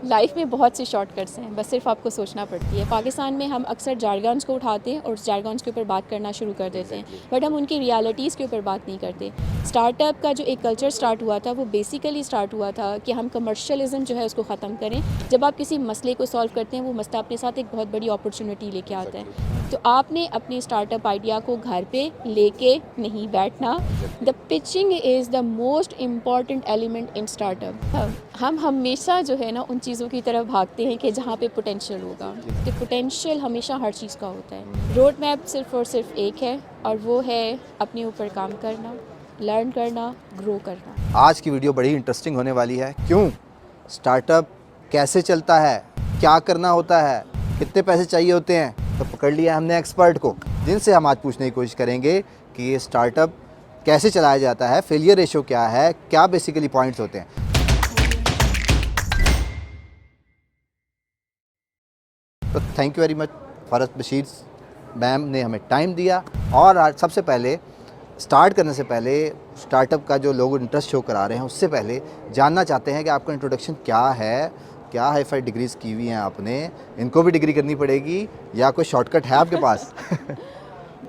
Life में बहुत से शॉर्टकट्स हैं, बस सिर्फ आपको सोचना पड़ती है। पाकिस्तान में हम अक्सर जारगन्स को उठाते हैं और उस जारगन्स के ऊपर बात करना शुरू कर देते हैं, बट हम उनकी रियलिटीज़ के ऊपर बात नहीं करते। स्टार्टअप का जो एक कल्चर स्टार्ट हुआ था वो बेसिकली स्टार्ट हुआ था कि हम कमर्शियलिज्म जो है उसको ख़त्म करें। जब आप किसी मसले को सॉल्व करते हैं वो मसला अपने साथ एक बहुत बड़ी अपॉर्चुनिटी लेके आता है। तो आपने अपने स्टार्टअप आइडिया को घर पे लेके नहीं बैठना। The pitching is the most important element in startup. हम हमेशा जो है ना उन चीज़ों की तरफ भागते हैं कि जहाँ पे पोटेंशियल होगा, तो पोटेंशियल हमेशा हर चीज़ का होता है। रोड मैप सिर्फ और सिर्फ एक है और वो है अपने ऊपर काम करना, लर्न करना, ग्रो करना। आज की वीडियो बड़ी इंटरेस्टिंग होने वाली है। क्यों? स्टार्टअप कैसे चलता है, क्या करना होता है, कितने पैसे चाहिए होते हैं, तो पकड़ लिया हमने एक्सपर्ट को, जिनसे हम आज पूछने की कोशिश करेंगे कि ये स्टार्टअप कैसे चलाया जाता है, फेलियर रेशो क्या है, क्या बेसिकली पॉइंट्स होते हैं। तो thank you very much Farhat Bashir ma'am ने हमें टाइम दिया। और आज सबसे पहले स्टार्ट करने से पहले स्टार्टअप का जो लोग इंटरेस्ट शो करा रहे हैं उससे पहले जानना चाहते हैं कि आपका इंट्रोडक्शन क्या है, क्या हाई-फाई डिग्रीज़ की हुई हैं आपने, इनको भी डिग्री करनी पड़ेगी या कोई शॉर्टकट है आपके पास?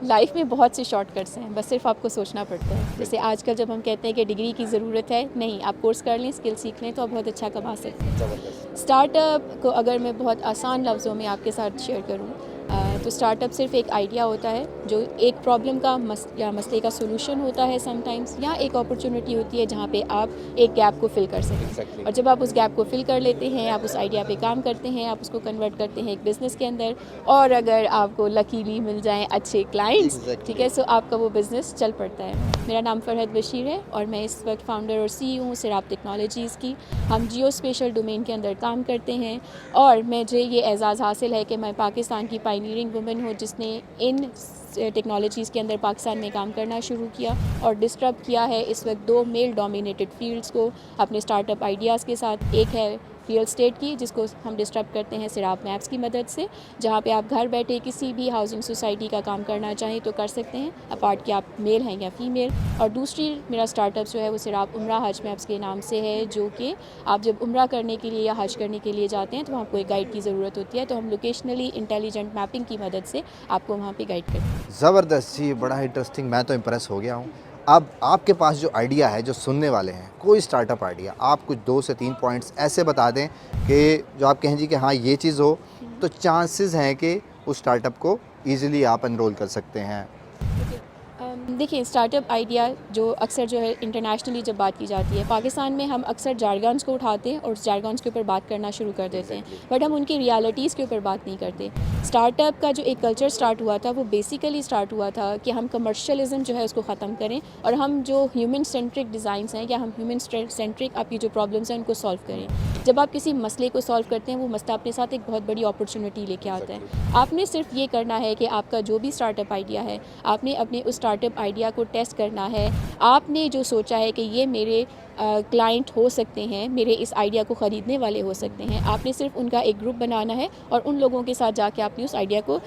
लाइफ में बहुत से शॉर्टकट्स हैं, बस सिर्फ आपको सोचना पड़ता है। जैसे आजकल जब हम कहते हैं कि डिग्री की ज़रूरत है, नहीं, आप कोर्स कर लें, स्किल सीख लें तो आप बहुत अच्छा कमा सकते हैं। स्टार्टअप को अगर मैं बहुत आसान लफ्ज़ों में आपके साथ शेयर करूं, तो स्टार्टअप सिर्फ एक आइडिया होता है जो एक प्रॉब्लम का या मसले का सोल्यूशन होता है समटाइम्स, या एक अपॉर्चुनिटी होती है जहाँ पे आप एक गैप को फिल कर सकें। और जब आप उस गैप को फिल कर लेते हैं, आप उस आइडिया पे काम करते हैं, आप उसको कन्वर्ट करते हैं एक बिज़नेस के अंदर, और अगर आपको लकीली मिल जाएं अच्छे क्लाइंट्स, ठीक है, सो आपका वो बिज़नेस चल पड़ता है। मेरा नाम फरहत बशीर है और मैं इस वक्त फाउंडर और CEO हूँ सिराप टेक्नोलॉजीज़ की। हम जियो स्पेशल डोमेन के अंदर काम करते हैं और मुझे ये एज़ाज़ हासिल है कि मैं पाकिस्तान की पायनियरिंग वुमन हूँ जिसने इन टेक्नोलॉजीज़ के अंदर पाकिस्तान में काम करना शुरू किया और डिस्टर्ब किया है इस वक्त 2 मेल डोमिनेटेड फील्ड्स को अपने स्टार्टअप आइडियाज़ के साथ। एक है रियल एस्टेट की, जिसको हम डिस्टर्ब करते हैं सिराप मैप्स की मदद से, जहाँ पे आप घर बैठे किसी भी हाउसिंग सोसाइटी का काम करना चाहें तो कर सकते हैं, अपार्ट कि आप मेल हैं या फीमेल। और दूसरी मेरा स्टार्टअप जो है वो सिराप उम्रा हज मैप्स के नाम से है, जो कि आप जब उम्रा करने के लिए या हज करने के लिए जाते हैं तो आपको एक गाइड की ज़रूरत होती है, तो हम लोकेशनली इंटेलिजेंट मैपिंग की मदद से आपको वहाँ पर गाइड करते हैं। ज़बरदस्त जी, बड़ा इंटरेस्टिंग, मैं तो इम्प्रेस हो गया हूँ। अब आपके पास जो आइडिया है, जो सुनने वाले हैं, कोई स्टार्टअप आइडिया, आप कुछ 2 से 3 पॉइंट्स ऐसे बता दें कि जो आप कहें जी कि हाँ ये चीज़ हो, तो चांसेस हैं कि उस स्टार्टअप को ईज़िली आप एनरोल कर सकते हैं। देखिए, स्टार्टअप आइडिया जो अक्सर जो है इंटरनेशनली जब बात की जाती है, पाकिस्तान में हम अक्सर जारगन्स को उठाते हैं और उस जारगन्स के ऊपर बात करना शुरू कर देते हैं, बट हम उनकी रियलिटीज़ के ऊपर बात नहीं करते। स्टार्टअप का जो एक कल्चर स्टार्ट हुआ था वो बेसिकली स्टार्ट हुआ था कि हम कमर्शियलिज्म जो है उसको ख़त्म करें और हम जो ह्यूमन सेंट्रिक डिज़ाइंस हैं या हम ह्यूमन सेंट्रिक आपकी जो प्रॉब्लम्स हैं उनको सॉल्व करें। जब आप किसी मसले को सॉल्व करते हैं वो मसला अपने साथ एक बहुत बड़ी अपॉर्चुनिटी लेके आता है। आपने सिर्फ ये करना है कि आपका जो भी स्टार्टअप आइडिया है, आपने अपने उस स्टार्टअप आइडिया को टेस्ट करना है। आपने जो सोचा है कि ये मेरे क्लाइंट हो सकते हैं, मेरे इस आइडिया को ख़रीदने वाले हो सकते हैं, आपने सिर्फ उनका एक ग्रुप बनाना है और उन लोगों के साथ जाके आपने उस आइडिया को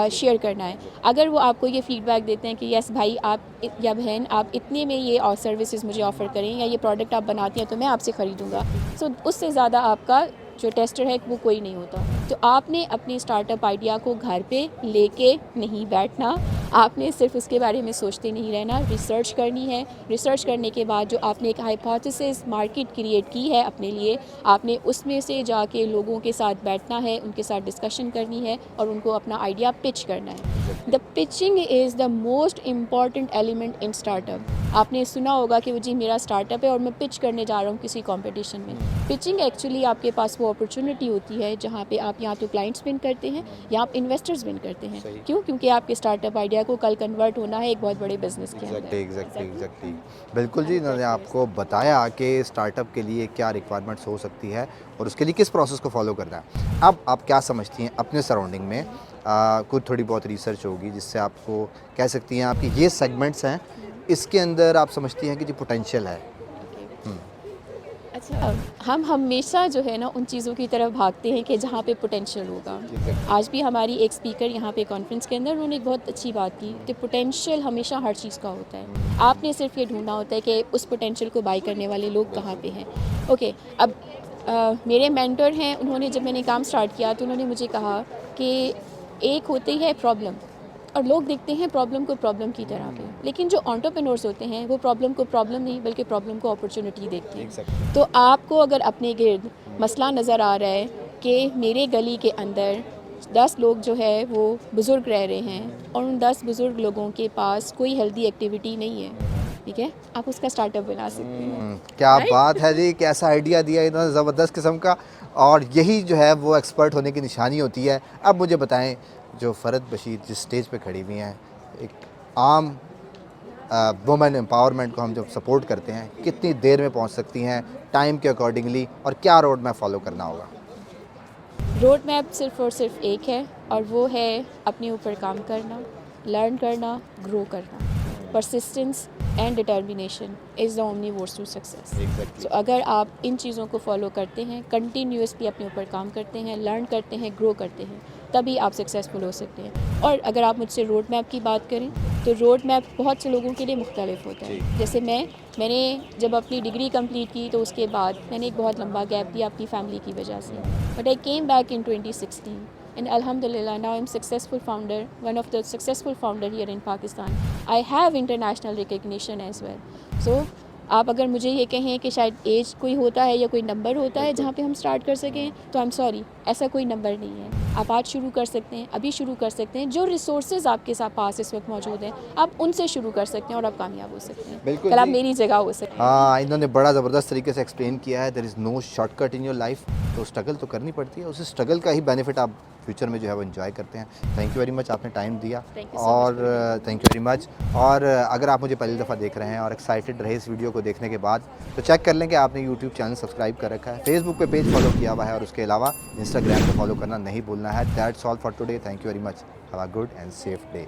शेयर करना है। अगर वो आपको ये फीडबैक देते हैं कि यस भाई आप या बहन आप इतने में ये और सर्विसेज मुझे ऑफ़र करें या ये प्रोडक्ट आप बनाती हैं तो मैं आपसे ख़रीदूँगा, सो उससे ज़्यादा आपका जो टेस्टर है वो कोई नहीं होता। तो आपने अपने स्टार्टअप आइडिया को घर पे लेके नहीं बैठना, आपने सिर्फ उसके बारे में सोचते नहीं रहना, रिसर्च करनी है। रिसर्च करने के बाद जो आपने एक हाइपोथेसिस मार्केट क्रिएट की है अपने लिए, आपने उसमें से जाके लोगों के साथ बैठना है, उनके साथ डिस्कशन करनी है और उनको अपना आइडिया पिच करना है। The pitching is the most important element in startup. आपने सुना होगा कि वो जी मेरा स्टार्टअप है और मैं पिच करने जा रहा हूँ किसी कंपटीशन में। पिचिंग एक्चुअली आपके पास वो अपॉर्चुनिटी होती है जहाँ पे आप या तो क्लाइंट्स विन करते हैं या आप इन्वेस्टर्स विन करते हैं। क्यों? क्योंकि आपके स्टार्टअप आइडिया को कल कन्वर्ट होना है एक बहुत बड़े बिजनेस के अंदर। एग्जैक्टली बिल्कुल जी, इन्होंने आपको बताया कि स्टार्टअप के लिए क्या रिक्वायरमेंट्स हो सकती है और उसके लिए किस प्रोसेस को फॉलो करना है। अब आप क्या समझती हैं अपने सराउंडिंग में कुछ थोड़ी बहुत रिसर्च होगी जिससे आपको कह सकती हैं आपकी ये सेगमेंट्स हैं, इसके अंदर आप समझती हैं कि जो पोटेंशियल है। अच्छा, हम हमेशा जो है ना उन चीज़ों की तरफ भागते हैं कि जहाँ पे पोटेंशियल होगा। आज भी हमारी एक स्पीकर यहाँ पे कॉन्फ्रेंस के अंदर उन्होंने एक बहुत अच्छी बात की कि पोटेंशियल हमेशा हर चीज़ का होता है, आपने सिर्फ ये ढूंढना होता है कि उस पोटेंशियल को बाई करने वाले लोग कहाँ पे हैं। ओके, अब میرے مینٹر ہیں, انہوں نے جب میں نے کام سٹارٹ کیا تو انہوں نے مجھے کہا کہ ایک ہوتی ہے پرابلم, اور لوگ دیکھتے ہیں پرابلم کو پرابلم کی طرح پہ, لیکن جو انٹرپرینورس ہوتے ہیں وہ پرابلم کو پرابلم نہیں بلکہ پرابلم کو اپرچونٹی دیکھتے ہیں. تو آپ کو اگر اپنے گرد مسئلہ نظر آ رہا ہے کہ میرے گلی کے اندر 10 لوگ جو ہے وہ بزرگ رہ رہے ہیں اور ان 10 بزرگ لوگوں کے پاس کوئی ہیلدی ایکٹیویٹی نہیں ہے, ٹھیک ہے, آپ اس کا اسٹارٹ اپ بنا سکتے ہیں. کیا بات ہے جی, کیسا آئیڈیا دیا انہوں نے زبردست قسم کا, اور یہی جو ہے وہ ایکسپرٹ ہونے کی نشانی ہوتی ہے. اب مجھے بتائیں, جو فرد بشیر جس سٹیج پہ کھڑی ہوئی ہیں, ایک عام وومن امپاورمنٹ کو ہم جب سپورٹ کرتے ہیں, کتنی دیر میں پہنچ سکتی ہیں ٹائم کے اکارڈنگلی, اور کیا روڈ میپ فالو کرنا ہوگا؟ روڈ میپ صرف اور صرف ایک ہے, اور وہ ہے اپنے اوپر کام کرنا, لرن کرنا, گرو کرنا. Persistence and determination is the only verse to success. So اگر آپ ان چیزوں کو فالو کرتے ہیں, کنٹینیوسلی اپنے اوپر کام کرتے ہیں, لرن کرتے ہیں, گرو کرتے ہیں, تبھی آپ سکسیزفل ہو سکتے ہیں. اور اگر آپ مجھ سے روڈ میپ کی بات کریں تو روڈ میپ بہت سے لوگوں کے لیے مختلف ہوتا ہے. جیسے میں نے جب اپنی ڈگری کمپلیٹ کی تو اس کے بعد میں نے ایک بہت لمبا گیپ دیا اپنی فیملی کی وجہ سے, but I came back in 2016 and alhamdulillah now I'm successful founder, one of the successful founder here in Pakistan. I have international recognition as well. So آپ اگر مجھے یہ کہیں کہ شاید ایج کوئی ہوتا ہے یا کوئی نمبر ہوتا ہے جہاں پہ ہم سٹارٹ کر سکیں, تو آئی ایم سوری, ایسا کوئی نمبر نہیں ہے. آپ آج شروع کر سکتے ہیں, ابھی شروع کر سکتے ہیں. جو ریسورسز آپ کے ساتھ پاس اس وقت موجود ہیں آپ ان سے شروع کر سکتے ہیں اور آپ کامیاب ہو سکتے ہیں. بالکل, کل آپ میری جگہ ہو سکتے ہیں. ہاں, انہوں نے بڑا زبردست طریقے سے ایکسپلین کیا ہے. There is no short cut in your life. تو اسٹرگل تو کرنی پڑتی ہے, اس اسٹرگل کا ہی بینیفٹ آپ فیوچر میں جو ہے وہ انجوائے کرتے ہیں. تھینک یو ویری مچ, آپ نے ٹائم دیا, اور تھینک یو ویری مچ. اور اگر آپ مجھے پہلی دفعہ دیکھ رہے ہیں اور ایکسائٹیڈ رہے اس ویڈیو کو دیکھنے کے بعد, تو چیک کر لیں کہ آپ نے یوٹیوب چینل سبسکرائب کر رکھا ہے, فیس بک پہ پیج فالو کیا ہوا ہے, اور اس کے علاوہ انسٹاگرام پہ فالو کرنا نہیں بھولنا ہے. That's all for today. Thank you very much. Have a good and safe day.